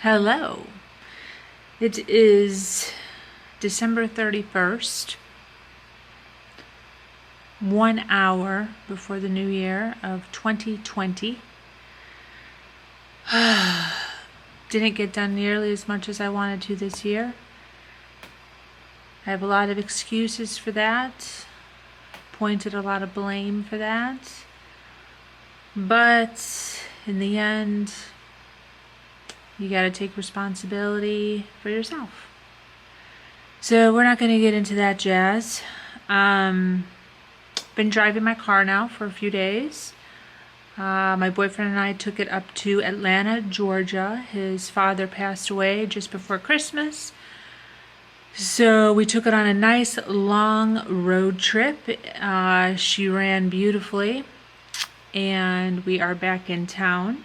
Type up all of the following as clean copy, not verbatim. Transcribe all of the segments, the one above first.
Hello. It is December 31st, 1 hour before the new year of 2020. Didn't get done nearly as much as I wanted to this year. I have a lot of excuses for that, pointed a lot of blame for that, but in the end, you got to take responsibility for yourself. So we're not going to get into that jazz. Been driving my car now for a few days. My boyfriend and I took it up to Atlanta, Georgia. His father passed away just before Christmas. So we took it on a nice long road trip. She ran beautifully. And we are back in town.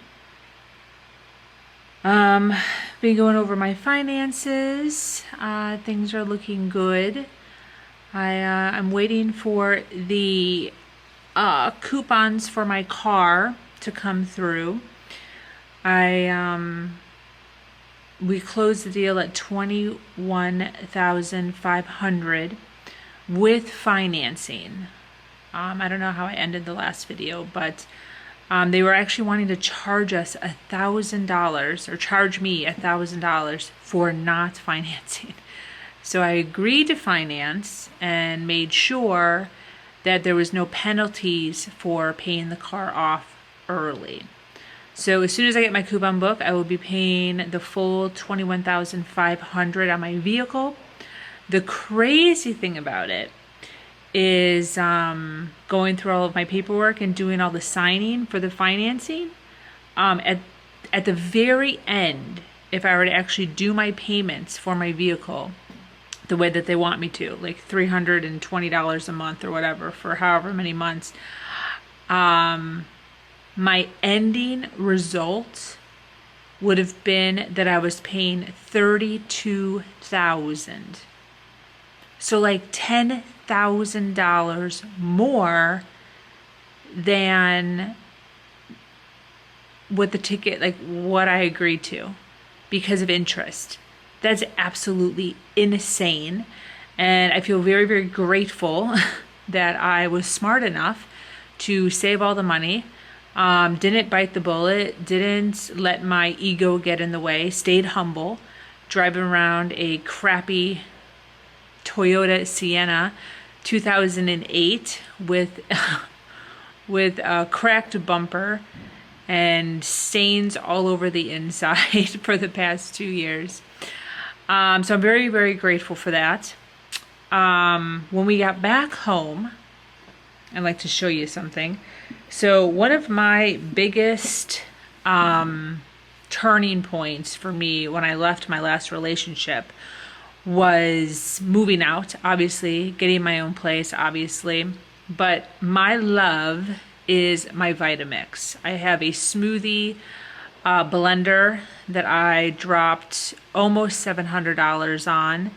Been going over my finances. Things are looking good. I'm waiting for the coupons for my car to come through. We closed the deal at $21,500 with financing. I don't know how I ended the last video, but they were actually wanting to charge us $1,000 or charge me $1,000 for not financing. So I agreed to finance and made sure that there was no penalties for paying the car off early. So as soon as I get my coupon book, I will be paying the full $21,500 on my vehicle. The crazy thing about it is going through all of my paperwork and doing all the signing for the financing. At the very end, if I were to actually do my payments for my vehicle the way that they want me to, like $320 a month or whatever for however many months, my ending result would have been that I was paying $32,000. So like $10,000 more than what the ticket, like what I agreed to, because of interest. That's absolutely insane. And I feel very, very grateful that I was smart enough to save all the money. Didn't bite the bullet, didn't let my ego get in the way, stayed humble, driving around a crappy Toyota Sienna 2008 with a cracked bumper and stains all over the inside for the past 2 years. So I'm very, very grateful for that. When we got back home, I'd like to show you something. So one of my biggest turning points for me when I left my last relationship was moving out, obviously, getting my own place, obviously. But my love is my Vitamix. I have a smoothie blender that I dropped almost $700 on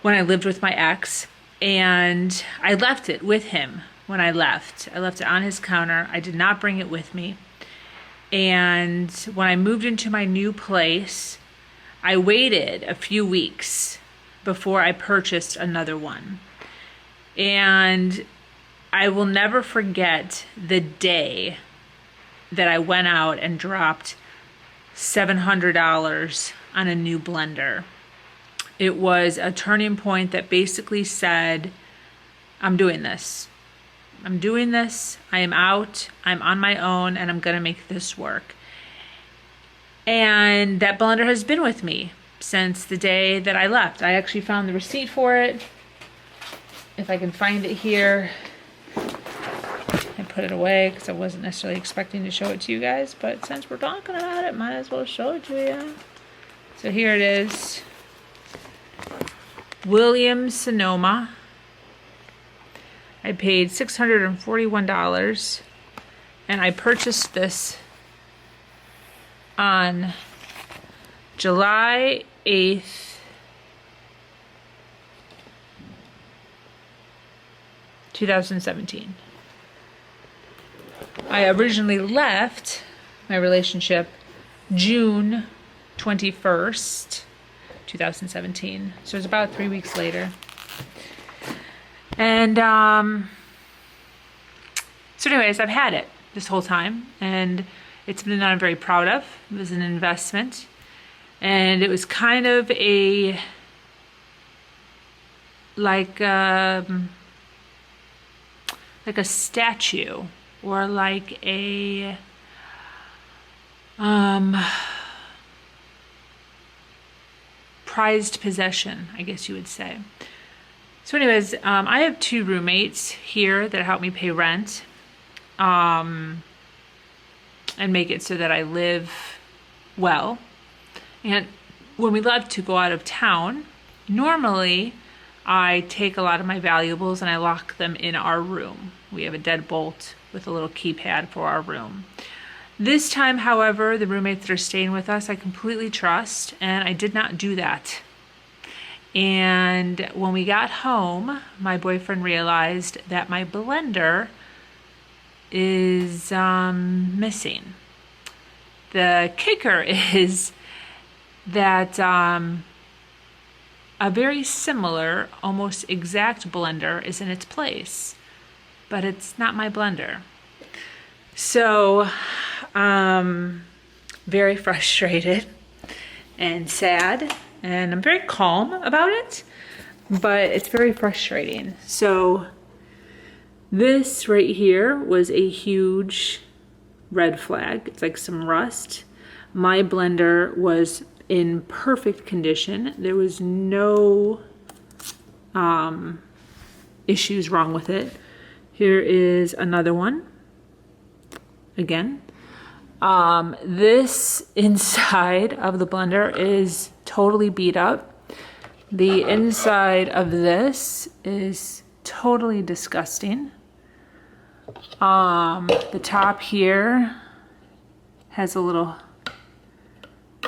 when I lived with my ex. And I left it with him when I left. I left it on his counter. I did not bring it with me. And when I moved into my new place, I waited a few weeks before I purchased another one. And I will never forget the day that I went out and dropped $700 on a new blender. It was a turning point that basically said, I'm doing this. I'm doing this. I am out. I'm on my own, and I'm going to make this work. And that blender has been with me since the day that I left. I actually found the receipt for it. If I can find it here. I put it away because I wasn't necessarily expecting to show it to you guys, but since we're talking about it, might as well show it to you. So here it is. Williams Sonoma. I paid $641, and I purchased this on July 8th, 2017. I originally left my relationship June 21st, 2017. So it was about 3 weeks later. And so anyways, I've had it this whole time, and it's been that I'm very proud of. It was an investment, and it was kind of a like a statue, or like a prized possession, I guess you would say. So anyways, I have 2 roommates here that help me pay rent, and make it so that I live well. And when we love to go out of town, normally I take a lot of my valuables and I lock them in our room. We have a deadbolt with a little keypad for our room. This time, however, the roommates that are staying with us, I completely trust, and I did not do that. And when we got home, my boyfriend realized that my blender is missing. The kicker is that a very similar, almost exact blender is in its place, but it's not my blender. So, very frustrated and sad, and I'm very calm about it, but it's very frustrating. So this right here was a huge red flag. It's like some rust. My blender was in perfect condition. There was no issues wrong with it. Here is another one. Again, this inside of the blender is totally beat up. The inside of this is totally disgusting. The top here has a little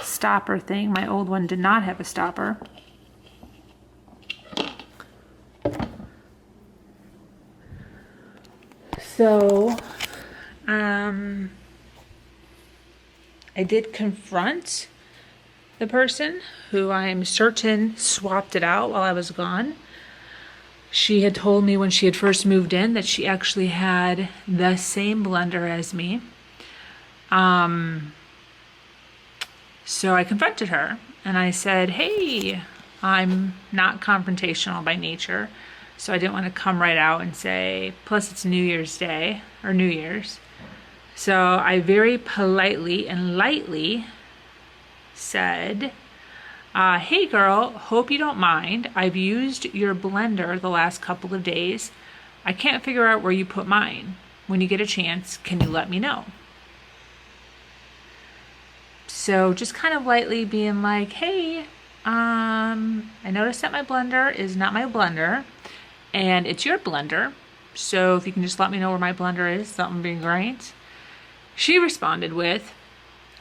stopper thing. My old one did not have a stopper. So, I did confront the person who I am certain swapped it out while I was gone. She had told me when she had first moved in that she actually had the same blender as me. So I confronted her and I said, hey, I'm not confrontational by nature, so I didn't want to come right out and say, plus it's New Year's Day, or New Year's. So I very politely and lightly said, hey girl, hope you don't mind. I've used your blender the last couple of days. I can't figure out where you put mine. When you get a chance, can you let me know? So just kind of lightly being like, hey, I noticed that my blender is not my blender and it's your blender. So if you can just let me know where my blender is, that would be great. She responded with,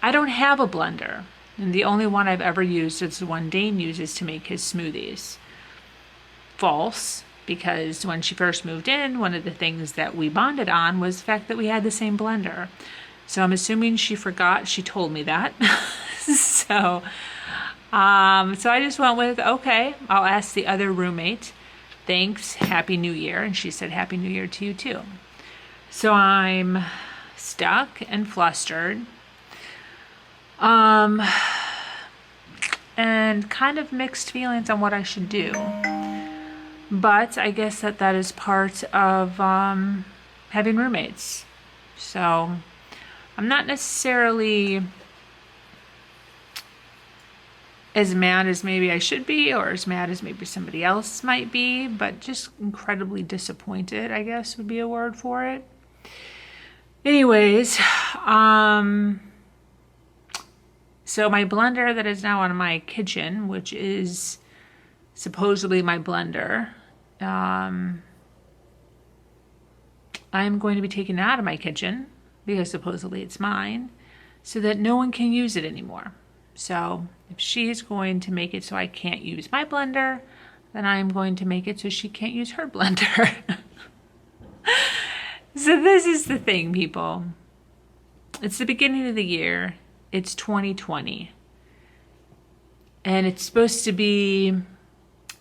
I don't have a blender. And the only one I've ever used is the one Dane uses to make his smoothies. False, because when she first moved in, one of the things that we bonded on was the fact that we had the same blender. So I'm assuming she forgot she told me that. So I just went with, okay, I'll ask the other roommate. Thanks, Happy New Year. And she said, Happy New Year to you too. So I'm stuck and flustered. And kind of mixed feelings on what I should do. But I guess that is part of having roommates. So I'm not necessarily as mad as maybe I should be, or as mad as maybe somebody else might be, but just incredibly disappointed, I guess would be a word for it. Anyways, so my blender that is now on my kitchen, which is supposedly my blender, I'm going to be taking it out of my kitchen because supposedly it's mine, so that no one can use it anymore. So if she's going to make it so I can't use my blender, then I'm going to make it so she can't use her blender. So this is the thing, people. It's the beginning of the year. It's 2020. And it's supposed to be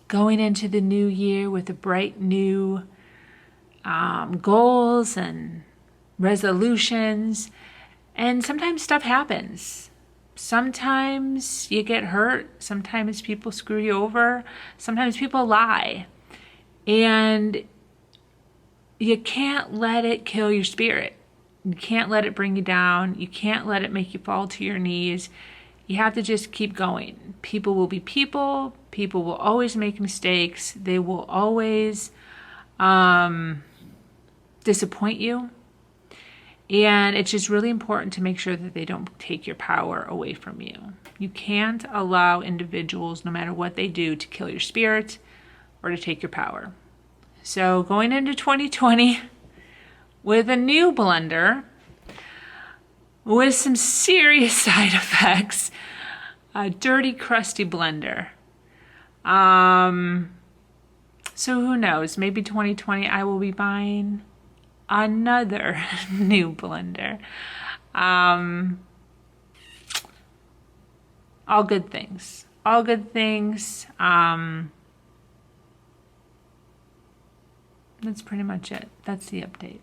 going into the new year with a bright new goals and resolutions. And sometimes stuff happens. Sometimes you get hurt. Sometimes people screw you over. Sometimes people lie. And you can't let it kill your spirit. You can't let it bring you down. You can't let it make you fall to your knees. You have to just keep going. People will be people. People will always make mistakes. They will always disappoint you. And it's just really important to make sure that they don't take your power away from you. You can't allow individuals, no matter what they do, to kill your spirit or to take your power. So going into 2020 with a new blender with some serious side effects, a dirty, crusty blender. So who knows? Maybe 2020 I will be buying another new blender. All good things. All good things. That's pretty much it. That's the update.